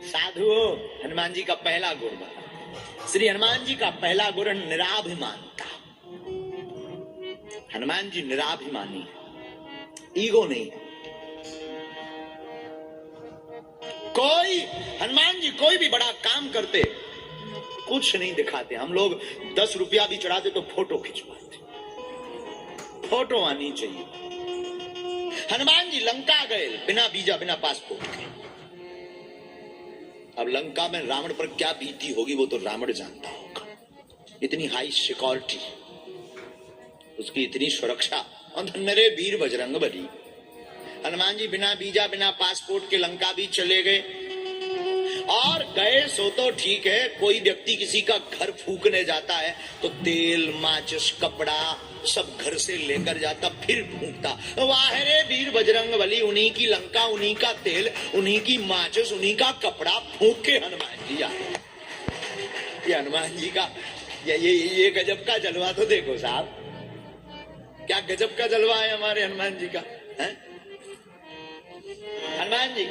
साधु हनुमान जी का पहला गुण बता। श्री हनुमान जी का पहला गुण निराभिमानता। हनुमान जी निराभिमानी, ईगो नहीं। कोई हनुमान जी कोई भी बड़ा काम करते कुछ नहीं दिखाते। हम लोग 10 रुपया भी चढ़ाते तो फोटो खिंचवाते, फोटो आनी चाहिए। हनुमान जी लंका गए बिना वीजा बिना पासपोर्ट के। अब लंका में रावण पर क्या बीती होगी वो तो रावण जानता होगा। इतनी हाई सिक्योरिटी, उसकी इतनी सुरक्षा, और मेरे वीर बजरंगबली। हनुमान जी बिना वीजा बिना पासपोर्ट के लंका भी चले गए। और गए सो तो ठीक है, कोई व्यक्ति किसी का घर फूकने जाता है तो तेल माचिस कपड़ा सब घर से लेकर जाता, फिर फूकता। वाह रे वीर बजरंगबली, उन्हीं की लंका, उन्हीं का तेल, उन्हीं की माचिस, उन्हीं का कपड़ा फूक के हनुमान जी आए। ये हनुमान जी का ये गजब का जलवा तो देखो साहब, क्या गजब का जलवा है हमारे हनुमान जी का है? हनुमान जी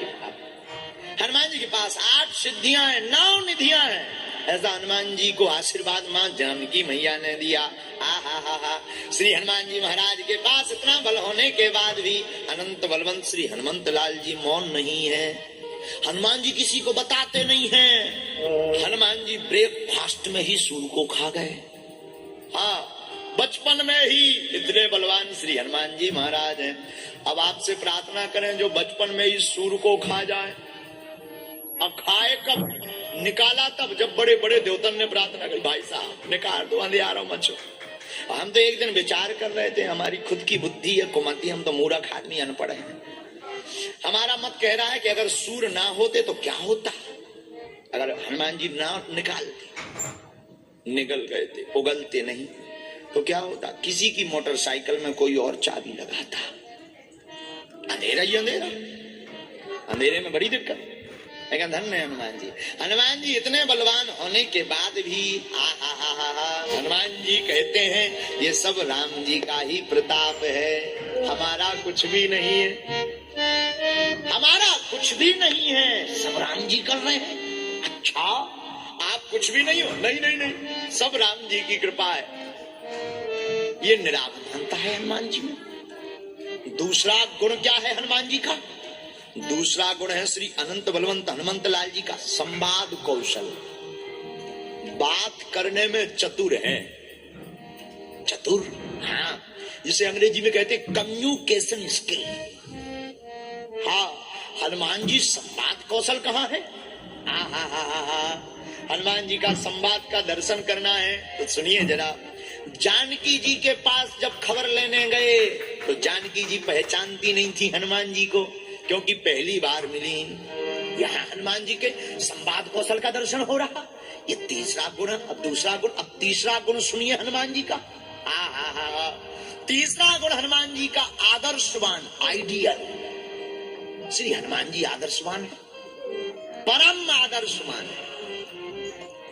के पास 8 सिद्धियां हैं, 9 निधियां हैं। ऐसा हनुमान जी को आशीर्वाद मां जानकी मैया ने दिया। श्री हनुमान जी महाराज के पास इतना बल होने के बाद भी अनंत बलवंत श्री हनुमंत लाल जी मौन नहीं है। हनुमान जी किसी को बताते नहीं हैं। हनुमान जी ब्रेकफास्ट में ही सूर को खा गए। हाँ, बचपन में ही इतने बलवान श्री हनुमान जी महाराज हैं। अब आपसे प्रार्थना करें जो बचपन में ही सूर को खा जाए। अब खाए कब? निकाला तब जब बड़े बड़े देवतन ने प्रार्थना करी, भाई साहब निकाल दो, अंधियारों मचो। हम तो एक दिन विचार कर रहे थे, हमारी खुद की बुद्धि है कुमती, हम तो मूर्ख आदमी अनपढ़ हैं। हमारा मत कह रहा है कि अगर सूर ना होते तो क्या होता। अगर हनुमान जी ना निकालते, निकल गए थे, उगलते नहीं तो क्या होता। किसी की मोटरसाइकिल में कोई और चाबी लगाता, अंधेरा ही अंधेरा, अंधेरे में बड़ी दिक्कत। लेकिन धन्य हनुमान जी। हनुमान जी इतने बलवान होने के बाद भी हनुमान जी कहते हैं ये सब राम जी का ही प्रताप है, हमारा कुछ भी नहीं है, हमारा कुछ भी नहीं है, सब राम जी कर रहे हैं। अच्छा, आप कुछ भी नहीं हो? नहीं नहीं नहीं, सब राम जी की कृपा है। ये निराभिमानता है हनुमान जी में। दूसरा गुण क्या है हनुमान जी का? दूसरा गुण है श्री अनंत बलवंत हनुमंत लाल जी का संवाद कौशल। बात करने में चतुर है, चतुर। हाँ, जिसे अंग्रेजी में कहते हैं कम्युनिकेशन स्किल। हाँ, हनुमान जी संवाद कौशल कहाँ है? हनुमान जी का संवाद का दर्शन करना है तो सुनिए जरा। जानकी जी के पास जब खबर लेने गए तो जानकी जी पहचानती नहीं थी हनुमान जी को, क्योंकि पहली बार मिली। यहाँ हनुमान जी के संवाद कौशल का दर्शन हो रहा। ये तीसरा गुण। अब दूसरा गुण, अब तीसरा गुण सुनिए हनुमान जी का। तीसरा गुण हनुमान जी का आदर्शवान, आइडियल। श्री हनुमान जी आदर्शवान है, परम आदर्शवान है।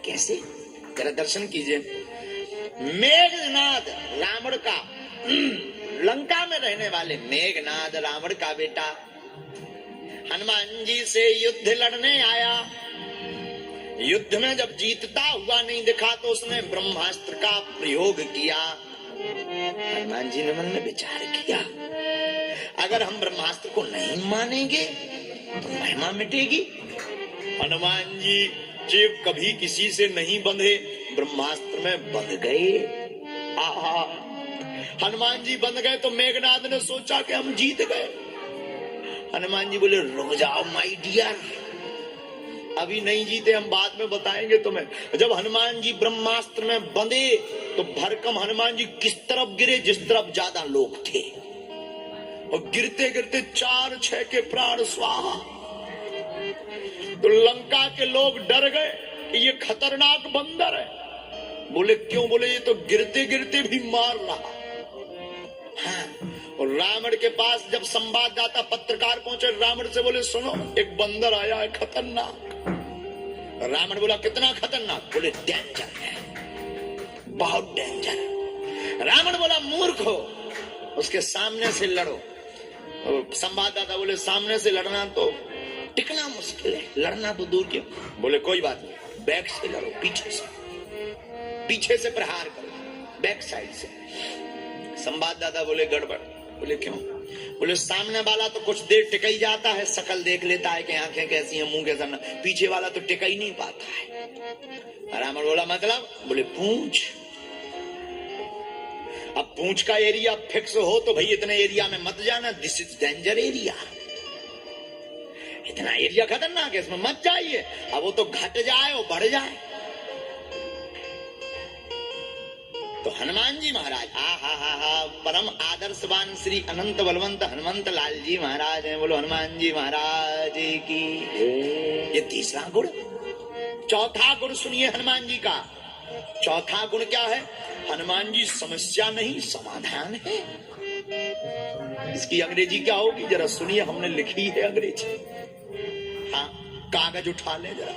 कैसे? जरा दर्शन कीजिए। मेघनाद रावण का, लंका में रहने वाले मेघनाद रावण का बेटा हनुमान जी से युद्ध लड़ने आया। युद्ध में जब जीतता हुआ नहीं दिखा तो उसने ब्रह्मास्त्र का प्रयोग किया। हनुमान जी ने मन में विचार किया, अगर हम ब्रह्मास्त्र को नहीं मानेंगे तो महिमा मिटेगी। हनुमान जी जो कभी किसी से नहीं बंधे, ब्रह्मास्त्र में बंध गए। हनुमान जी बंध गए तो मेघनाद ने सोचा कि हम जीत गए। हनुमान जी बोले रुक जाओ माय डियर, अभी नहीं जीते, हम बाद में बताएंगे तुम्हें। जब हनुमान जी ब्रह्मास्त्र में बंधे तो भरकम हनुमान जी किस तरफ गिरे, जिस तरफ ज्यादा लोग थे, और गिरते गिरते 4-6 के प्राण स्वाहा। तो लंका के लोग डर गए कि ये खतरनाक बंदर है। बोले क्यों? बोले ये तो गिरते गिरते भी मार रहा। हाँ, और रावण के पास जब संवाददाता पत्रकार पहुंचे, रावण से बोले सुनो एक बंदर आया है खतरनाक। रावण बोला कितना खतरनाक? बोले डेंजर है, बहुत डेंजर। रावण बोला मूर्ख हो, उसके सामने से लड़ो। संवाददाता बोले सामने से लड़ना तो टिकना मुश्किल है, लड़ना तो दूर क्यों। बोले कोई बात नहीं, बैक से लड़ो, पीछे से प्रहार करो, बैक साइड से। संवाददाता बोले गड़बड़। बोले क्यों? बोले सामने वाला तो कुछ देर टिक ही जाता है, शकल देख लेता है कि आंखें कैसी हैं, मुंह कैसा, पीछे वाला तो टिक ही नहीं पाता है। रावण बोला मतलब? बोले पूंछ। अब पूंछ का एरिया फिक्स हो तो भाई इतने एरिया में मत जाना, दिस इज डेंजर एरिया, इतना एरिया खतरनाक है, इसमें मत जाइए। अब वो तो घट जाए और बढ़ जाए। तो हनुमान जी महाराज परम आदर्शवान श्री अनंत बलवंत हनुमंत लाल जी महाराज हैं। बोलो हनुमान जी महाराज की। ये तीसरा गुण। चौथा गुण सुनिए हनुमान जी का। चौथा गुण क्या है? हनुमान जी समस्या नहीं समाधान है। इसकी अंग्रेजी क्या होगी जरा सुनिए, हमने लिखी है अंग्रेजी। हाँ, कागज उठा ले जरा।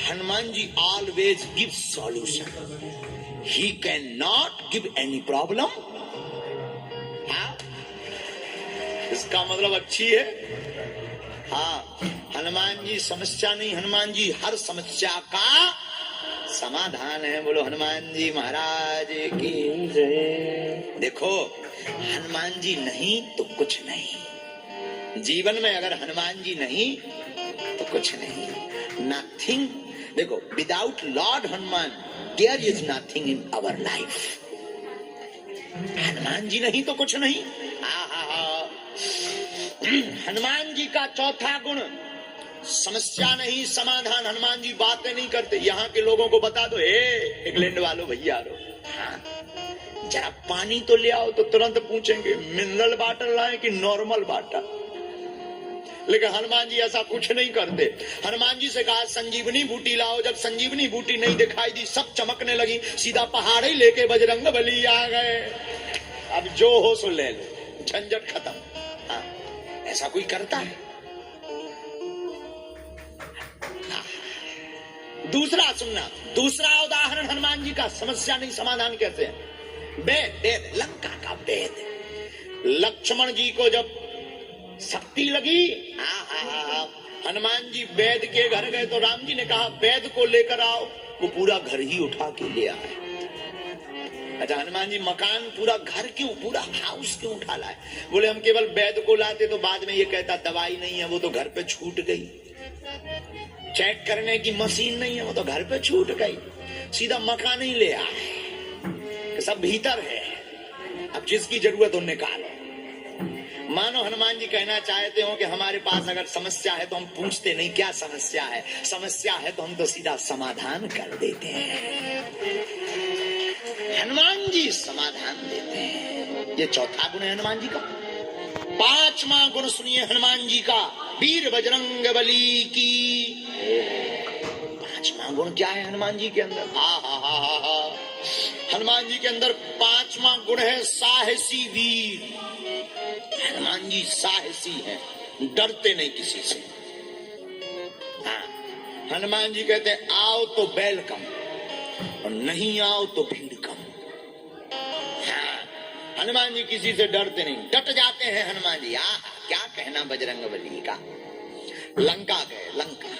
Hanuman ji always give solution, he cannot give any problem. हाँ, इसका मतलब अच्छी है। हाँ, हनुमान जी समस्या नहीं, हनुमान जी हर समस्या का समाधान है। बोलो हनुमान जी महाराज की जय। देखो हनुमान जी नहीं तो कुछ नहीं, जीवन में अगर हनुमान जी नहीं तो कुछ नहीं, नथिंग। देखो without Lord Hanuman there is nothing in our life. Hanuman ji नहीं तो कुछ नहीं। हनुमान जी का चौथा गुण समस्या नहीं समाधान। हनुमान जी बातें नहीं करते। यहाँ के लोगों को बता दो, हे इंग्लैंड वालों भैया रो, हाँ, जरा पानी तो ले आओ, तो तुरंत पूछेंगे मिनरल वाटर लाए कि नॉर्मल वाटर। लेकिन हनुमान जी ऐसा कुछ नहीं करते। हनुमान जी से कहा संजीवनी बूटी लाओ, जब संजीवनी बूटी नहीं दिखाई दी, सब चमकने लगी, सीधा पहाड़ ही लेके बजरंग बली आ गए। अब जो हो सो ले लो, झंझट खत्म। हाँ, ऐसा कोई करता है? दूसरा सुनना, दूसरा उदाहरण हनुमान जी का समस्या नहीं समाधान कैसे है। वेद, लंका का वेद। लक्ष्मण जी को जब शक्ति लगी, हनुमान जी वैद के घर गए तो राम जी ने कहा वैद को लेकर आओ। वो पूरा घर ही उठा के ले आए। अच्छा, हनुमान जी मकान पूरा घर क्यों, पूरा हाउस क्यों उठा लाए? बोले हम केवल वैद को लाते तो बाद में ये कहता दवाई नहीं है, वो तो घर पे छूट गई। चेक करने की मशीन नहीं है, वो तो घर पे छूट गई। सीधा मकान ही ले आए, सब भीतर है, अब जिसकी जरूरत हो निकालो। मानो हनुमान जी कहना चाहते हो कि हमारे पास अगर समस्या है तो हम पूछते नहीं क्या समस्या है, समस्या है तो हम तो सीधा समाधान कर देते हैं। हनुमान जी समाधान देते हैं। ये चौथा गुण है हनुमान जी का। पांचवा गुण सुनिए हनुमान जी का, वीर बजरंग बली की। पांचवा गुण क्या है हनुमान जी के अंदर? हनुमान जी के अंदर पांचवा गुण है साहसी वीर। हनुमान जी साहसी हैं, डरते नहीं किसी से। हाँ, हनुमान जी कहते हैं आओ तो वेलकम और नहीं आओ तो भीड़ कम। हाँ, हनुमान जी किसी से डरते नहीं, डट जाते हैं हनुमान जी। क्या कहना बजरंग बली का। लंका गए, लंका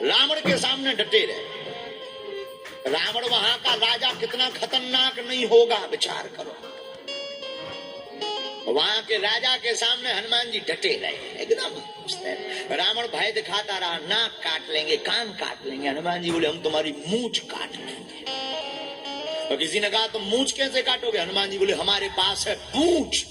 रावण के सामने डटे रहे। रावण वहां का राजा कितना खतरनाक नहीं होगा, विचार करो। वहां के राजा के सामने हनुमान जी डटे रहे एकदम। रावण भय दिखाता रहा, नाक काट लेंगे, कान काट लेंगे। हनुमान जी बोले हम तुम्हारी मूंछ काट लेंगे। तो किसी ने कहा तुम मूंछ कैसे काटोगे? हनुमान जी बोले हमारे पास है पूंछ।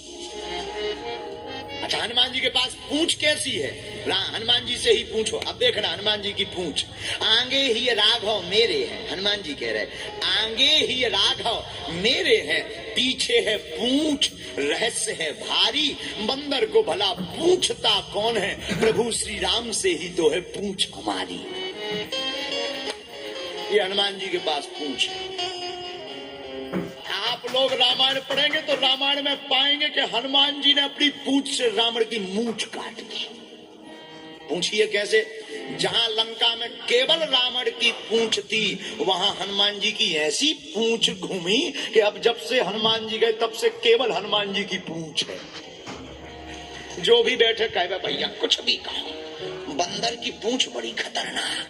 अच्छा, हनुमान जी के पास पूंछ कैसी है? हनुमान जी से ही पूछो। अब देखना हनुमान जी की पूंछ, आगे ही राघव मेरे हैं। हनुमान जी कह रहे आगे ही राघव मेरे हैं, पीछे है पूंछ, रहस्य है भारी। बंदर को भला पूछता कौन है, प्रभु श्री राम से ही तो है पूंछ हमारी। ये हनुमान जी के पास पूंछ। आप लोग रामायण पढ़ेंगे तो रामायण में पाएंगे कि हनुमान जी ने अपनी पूंछ से रावण की मूंछ काट दी। पूछिए कैसे? जहां लंका में केवल रावण की पूंछ थी, वहां हनुमान जी की ऐसी पूंछ घूमी कि अब जब से हनुमान जी गए तब से केवल हनुमान जी की पूंछ है। जो भी बैठे कहे भैया कुछ भी कहो, बंदर की पूंछ बड़ी खतरनाक।